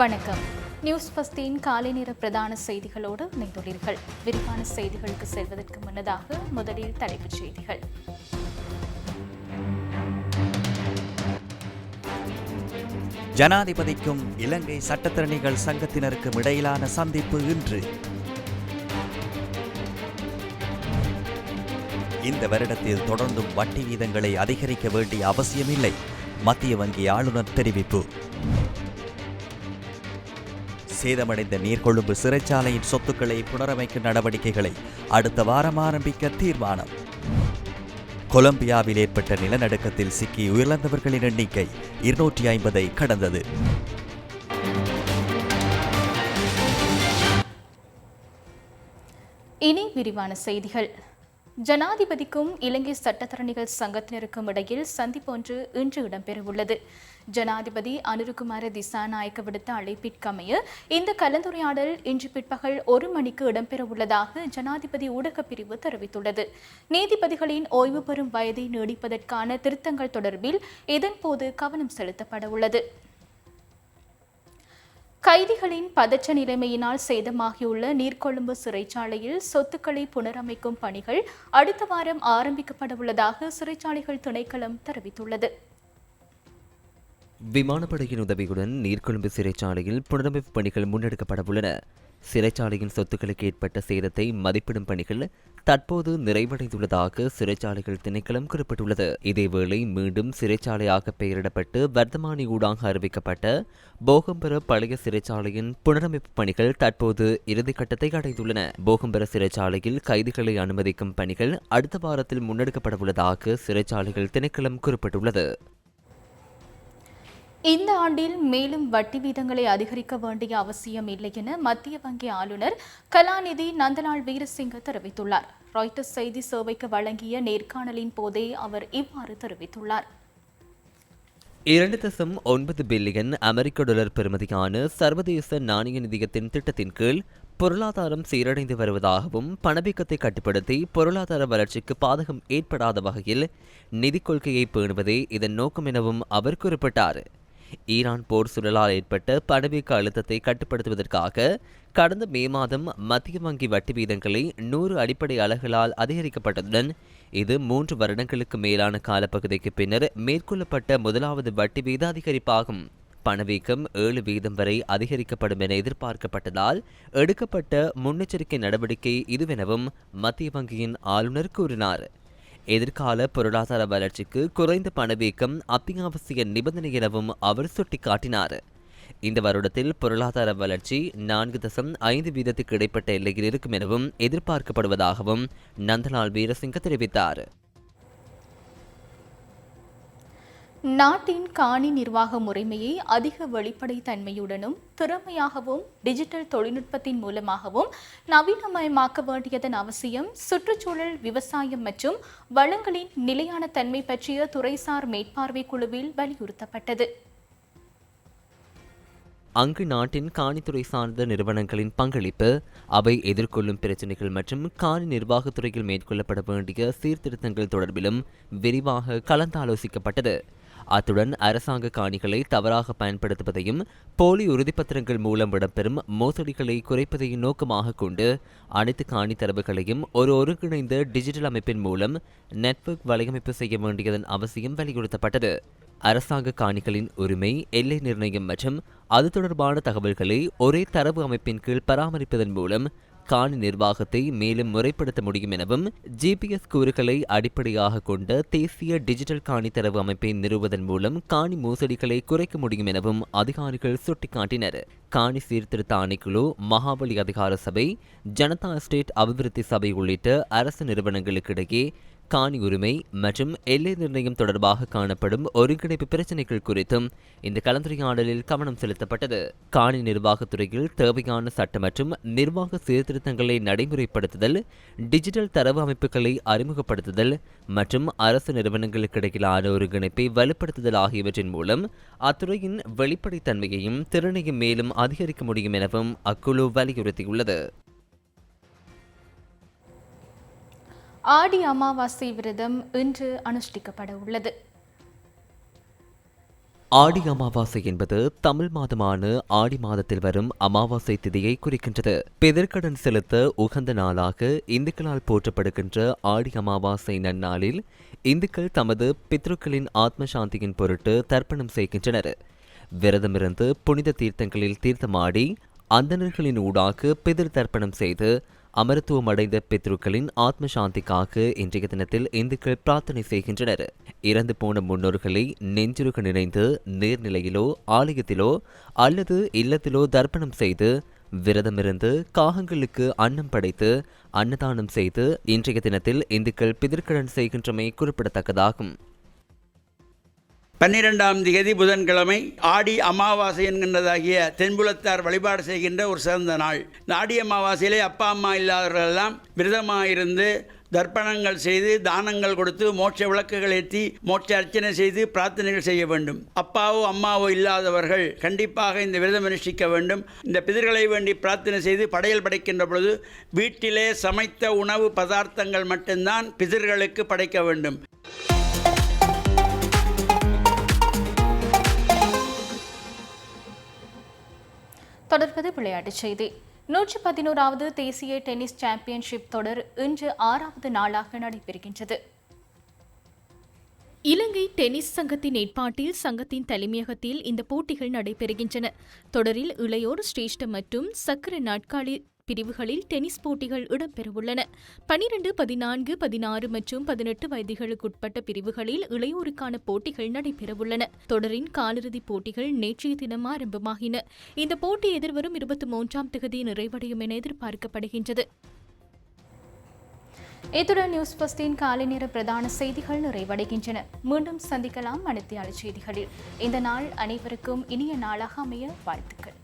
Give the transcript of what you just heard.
வணக்கம். நியூஸ் பஸ்டின் காலை நேர பிரதான செய்திகளோடு இணைந்துள்ளீர்கள். விரிவான செய்திகளுக்கு செல்வதற்கு முன்னதாக முதலில் தலைப்புச் செய்திகள். ஜனாதிபதிக்கும் இலங்கை சட்டத்தரணிகள் சங்கத்தினருக்கும் இடையிலான சந்திப்பு இன்று. இந்த வருடத்தில் தொடர்ந்தும் வட்டி வீதங்களை அதிகரிக்க வேண்டிய அவசியமில்லை, மத்திய வங்கி ஆளுநர் தெரிவிப்பு. சேதமடைந்த நீர்கொழும்பு சிறைச்சாலையின் சொத்துக்களை புனரமைக்கும் நடவடிக்கைகளை அடுத்த வாரம் ஆரம்பிக்க தீர்மானம். கொலம்பியாவில் ஏற்பட்ட நிலநடுக்கத்தில் சிக்கி உயிரிழந்தவர்களின் எண்ணிக்கை 250 கடந்தது. இனி விரிவான செய்திகள். ஜனாதிபதிக்கும் இலங்கை சட்டத்தரணிகள் சங்கத்தினருக்கும் இடையில் சந்திப்பொன்று இன்று இடம்பெறவுள்ளது. ஜனாதிபதி அனுருகுமார திசாநாயக்க விடுத்த அழைப்பிற்கமைய இந்த கலந்துரையாடல் இன்று பிற்பகல் 1 மணிக்கு இடம்பெறவுள்ளதாக ஜனாதிபதி ஊடகப் பிரிவு தெரிவித்துள்ளது. நீதிபதிகளின் ஓய்வு பெறும் வயதை நீடிப்பதற்கான திருத்தங்கள் தொடர்பில் இதன்போது கவனம் செலுத்தப்பட உள்ளது. கைதிகளின் பதற்ற நிலைமையினால் சேதமாகியுள்ள நீர்கொழும்பு சிறைச்சாலையில் சொத்துக்களை புனரமைக்கும் பணிகள் அடுத்த வாரம் ஆரம்பிக்கப்பட உள்ளதாக சிறைச்சாலைகள் திணைக்களம் தெரிவித்துள்ளது. விமானப்படையின் உதவியுடன் நீர்கொழும்பு சிறைச்சாலையில் புனரமைப்பு பணிகள் முன்னெடுக்கப்பட உள்ளன. சிறைச்சாலையின் சொத்துக்களுக்கு ஏற்பட்ட சேதத்தை மதிப்பிடும் பணிகள் தற்போது நிறைவடைந்துள்ளதாக சிறைச்சாலைகள் திணைக்களம் குறிப்பிட்டுள்ளது. இதேவேளை மீண்டும் சிறைச்சாலையாக பெயரிடப்பட்டு வர்த்தமானி ஊடாக அறிவிக்கப்பட்ட போகம்பர பழைய சிறைச்சாலையின் புனரமைப்பு பணிகள் தற்போது இறுதிக்கட்டத்தை அடைந்துள்ளன. போகம்பர சிறைச்சாலையில் கைதிகளை அனுமதிக்கும் பணிகள் அடுத்த வாரத்தில் முன்னெடுக்கப்பட உள்ளதாக சிறைச்சாலைகள் திணைக்களம் குறிப்பிட்டுள்ளது. இந்த ஆண்டில் மேலும் வட்டி வீதங்களை அதிகரிக்க வேண்டிய அவசியம் இல்லை என மத்திய வங்கி ஆளுநர் கலாநிதி நந்தலால் வீரசிங்க தெரிவித்துள்ளார். ராய்ட்டர்ஸ் செய்தி சேவைக்கு வழங்கிய நேர்காணலின் போதே அவர் இவ்வாறு தெரிவித்துள்ளார். 2.9 பில்லியன் அமெரிக்க டாலர் பெறுமதியான சர்வதேச நாணய நிதியத்தின் திட்டத்தின் கீழ் பொருளாதாரம் சீரடைந்து வருவதாகவும் பணவீக்கத்தை கட்டுப்படுத்தி பொருளாதார வளர்ச்சிக்கு பாதகம் ஏற்படாத வகையில் நிதிக் கொள்கையை பேணுவதே இதன் நோக்கம் எனவும் அவர் குறிப்பிட்டார். ஈரான் போர் சூழலால் ஏற்பட்ட பணவீக்க அழுத்தத்தை கட்டுப்படுத்துவதற்காக கடந்த மே மாதம் மத்திய வங்கி வட்டி வீதங்களை 100 அடிப்படை அலகுகளால் அதிகரிக்கப்பட்டதுடன் இது 3 வருடங்களுக்கு மேலான காலப்பகுதிக்கு பின்னர் மேற்கொள்ளப்பட்ட முதலாவது வட்டி வீத அதிகரிப்பாகும். பணவீக்கம் 7% வரை அதிகரிக்கப்படும் என எதிர்பார்க்கப்பட்டதால் எடுக்கப்பட்ட முன்னெச்சரிக்கை நடவடிக்கை இதுவெனவும் மத்திய வங்கியின் ஆளுநர் கூறினார். எதிர்கால பொருளாதார வளர்ச்சிக்கு குறைந்த பணவீக்கம் அத்தியாவசிய நிபந்தனை எனவும் அவர் சுட்டிக்காட்டினார். இந்த வருடத்தில் பொருளாதார வளர்ச்சி 4.5% இடைப்பட்ட எல்லையில் இருக்கும் எனவும் எதிர்பார்க்கப்படுவதாகவும் நந்தலால் வீரசிங்க தெரிவித்தார். நாட்டின் காணி நிர்வாக முறைமையை அதிக வெளிப்படைத்தன்மையுடனும் திறமையாகவும் டிஜிட்டல் தொழில்நுட்பத்தின் மூலமாகவும் நவீனமயமாக்க வேண்டியதன் அவசியம் சுற்றுச்சூழல், விவசாயம் மற்றும் வளங்களின் நிலையான தன்மை பற்றிய துறைசார் மேற்பார்வை குழுவில் வலியுறுத்தப்பட்டது. அங்கு நாட்டின் காணித்துறை சார்ந்த நிறுவனங்களின் பங்களிப்பு, அவை எதிர்கொள்ளும் பிரச்சினைகள் மற்றும் காணி நிர்வாகத்துறையில் மேற்கொள்ளப்பட வேண்டிய சீர்திருத்தங்கள் தொடர்பிலும் விரிவாக கலந்தாலோசிக்கப்பட்டது. அத்துடன் அரசாங்க காணிகளை தவறாக பயன்படுத்துவதையும் போலி உறுதிப்பத்திரங்கள் மூலம் இடம்பெறும் மோசடிகளை குறைப்பதையும் நோக்கமாக கொண்டு அனைத்து காணி தரவுகளையும் ஒரு ஒருங்கிணைந்த டிஜிட்டல் அமைப்பின் மூலம் நெட்வொர்க் வலையமைப்பு செய்ய வேண்டியதன் அவசியம் வலியுறுத்தப்பட்டது. அரசாங்க காணிகளின் உரிமை, எல்லை நிர்ணயம் மற்றும் அது தொடர்பான தகவல்களை ஒரே தரவு அமைப்பின் கீழ் பராமரிப்பதன் மூலம் காணி நிர்வாகத்தை மேலும் முறைப்படுத்த முடியும் எனவும் GPS கூறுகளை அடிப்படையாக கொண்ட தேசிய டிஜிட்டல் காணி தரவு அமைப்பை நிறுவுவதன் மூலம் காணி மோசடிகளை குறைக்க முடியும் எனவும் அதிகாரிகள் சுட்டிக்காட்டினர். காணி சீர்திருத்த ஆணைக்குழு, மகாபலி அதிகார சபை, ஜனதா எஸ்டேட் அபிவிருத்தி சபை உள்ளிட்ட அரசு நிறுவனங்களுக்கிடையே காணி உரிமை மற்றும் எல்லை நிர்ணயம் தொடர்பாக காணப்படும் ஒருங்கிணைப்பு பிரச்சினைகள் குறித்தும் இந்த கலந்துரையாடலில் கவனம் செலுத்தப்பட்டது. காணி நிர்வாகத்துறையில் தேவையான சட்ட மற்றும் நிர்வாக சீர்திருத்தங்களை நடைமுறைப்படுத்துதல், டிஜிட்டல் தரவு அமைப்புகளை அறிமுகப்படுத்துதல் மற்றும் அரசு நிறுவனங்களுக்கிடையிலான ஒருங்கிணைப்பை வலுப்படுத்துதல் ஆகியவற்றின் மூலம் அத்துறையின் வெளிப்படைத்தன்மையையும் திறனையும் மேலும் அதிகரிக்க முடியும் எனவும் அக்குழு வலியுறுத்தியுள்ளது. ஆடி அமாவாசை விரதம் இன்று அனுஷ்டிக்கப்பட உள்ளது. ஆடி அமாவாசை என்பது தமிழ் மாதமான ஆடி மாதத்தில் வரும் அமாவாசை திதியை குறிக்கின்றது. பிதர்க்கடன் செலுத்த உகந்த நாளாக இந்துக்களால் போற்றப்படுகின்ற ஆடி அமாவாசை நன்னாளில் இந்துக்கள் தமது பித்ருக்களின் ஆத்ம சாந்தியின் பொருட்டு தர்ப்பணம் செய்கின்றனர். விரதமிருந்து புனித தீர்த்தங்களில் தீர்த்தமாடி அந்தணர்களின் ஊடாக பிதிர் தர்ப்பணம் செய்து அமரத்துவம் அடைந்த பித்ருக்களின் ஆத்ம சாந்திக்காக இன்றைய தினத்தில் இந்துக்கள் பிரார்த்தனை செய்கின்றனர். இறந்து போன முன்னோர்களை நெஞ்சுருக நினைந்து நீர்நிலையிலோ ஆலயத்திலோ அல்லது இல்லத்திலோ தர்ப்பணம் செய்து விரதமிருந்து காகங்களுக்கு அன்னம் படைத்து அன்னதானம் செய்து இன்றைய தினத்தில் இந்துக்கள் பிதிர்க்கடன் செய்கின்றமை குறிப்பிடத்தக்கதாகும். 12ஆம் தேதி புதன்கிழமை ஆடி அமாவாசை என்கின்றதாகிய தென்புலத்தார் வழிபாடு செய்கின்ற ஒரு சிறந்த நாள். இந்த ஆடி அமாவாசையிலே அப்பா அம்மா இல்லாதவர்களெல்லாம் விரதமாயிருந்து தர்ப்பணங்கள் செய்து தானங்கள் கொடுத்து மோட்ச விளக்குகள் ஏற்றி மோட்ச அர்ச்சனை செய்து பிரார்த்தனைகள் செய்ய வேண்டும். அப்பாவோ அம்மாவோ இல்லாதவர்கள் கண்டிப்பாக இந்த விரதம் அனுஷ்டிக்க வேண்டும். இந்த பிதர்களை வேண்டி பிரார்த்தனை செய்து படையல் படைக்கின்ற பொழுது வீட்டிலே சமைத்த உணவு பதார்த்தங்கள் மட்டும்தான் பிதர்களுக்கு படைக்க வேண்டும். தொடர்பது விளையாட்டுச் செய்தி. 111வது தேசிய டென்னிஸ் சாம்பியன்ஷிப் தொடர் இன்று 6வது நாளாக நடைபெறுகின்றது. இலங்கை டென்னிஸ் சங்கத்தின் ஏற்பாட்டில் சங்கத்தின் தலைமையகத்தில் இந்த போட்டிகள் நடைபெறுகின்றன. தொடரில் இளையோர் சிரேஷ்ட மற்றும் சக்கர நாட்காலி பிரிவுகளில் டென்னிஸ் போட்டிகள் இடம்பெறவுள்ளன. 12, 14, 16 மற்றும் 18 வயதுகளுக்குட்பட்ட பிரிவுகளில் இளையோருக்கான போட்டிகள் நடைபெறவுள்ளன. தொடரின் காலிறுதிப் போட்டிகள் நேற்றைய தினம் ஆரம்பமாகின. இந்த போட்டி எதிர்வரும் 23ஆம் தேதி நிறைவடையும் என எதிர்பார்க்கப்படுகின்றது. இத்துடன் நியூஸ் பஸ்டின் காலை நேர பிரதான செய்திகள் நிறைவடைகின்றன. மீண்டும் சந்திக்கலாம் மணித்தியால செய்திகளில். இந்த நாள் அனைவருக்கும் இனிய நாளாக அமைய வாழ்த்துக்கள்.